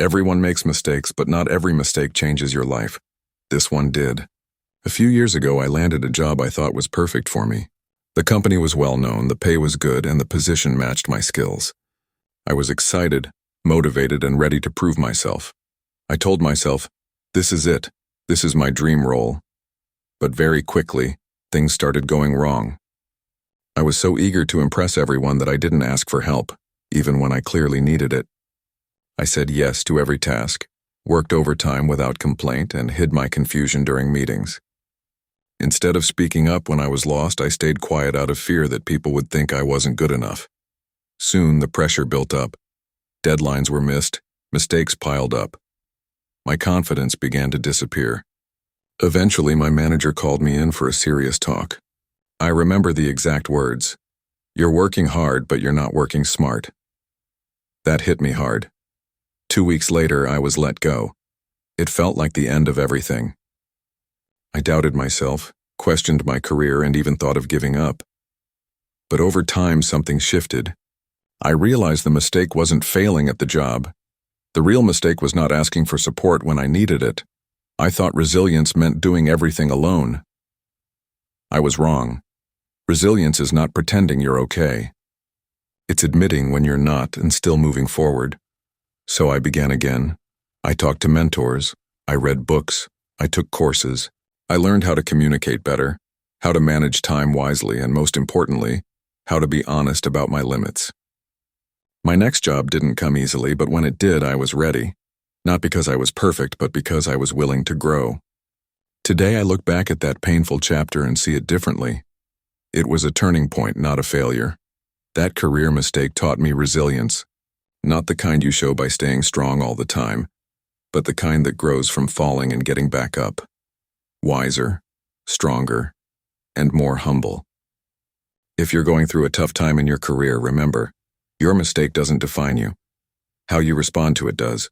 Everyone makes mistakes, but not every mistake changes your life. This one did. A few years ago, I landed a job I thought was perfect for me. The company was well known, the pay was good, and the position matched my skills. I was excited, motivated, and ready to prove myself. I told myself, this is it. This is my dream role. But very quickly, things started going wrong. I was so eager to impress everyone that I didn't ask for help, even when I clearly needed it. I said yes to every task, worked overtime without complaint, and hid my confusion during meetings. Instead of speaking up when I was lost, I stayed quiet out of fear that people would think I wasn't good enough. Soon, the pressure built up. Deadlines were missed, mistakes piled up. My confidence began to disappear. Eventually, my manager called me in for a serious talk. I remember the exact words. "You're working hard, but you're not working smart." That hit me hard. 2 weeks later, I was let go. It felt like the end of everything. I doubted myself, questioned my career, and even thought of giving up. But over time, something shifted. I realized the mistake wasn't failing at the job. The real mistake was not asking for support when I needed it. I thought resilience meant doing everything alone. I was wrong. Resilience is not pretending you're okay. It's admitting when you're not and still moving forward. So I began again. I talked to mentors. I read books. I took courses. I learned how to communicate better, how to manage time wisely, and most importantly, how to be honest about my limits. My next job didn't come easily, but when it did, I was ready. Not because I was perfect, but because I was willing to grow. Today, I look back at that painful chapter and see it differently. It was a turning point, not a failure. That career mistake taught me resilience, not the kind you show by staying strong all the time, but the kind that grows from falling and getting back up. Wiser, stronger, and more humble. If you're going through a tough time in your career, remember, your mistake doesn't define you. How you respond to it does.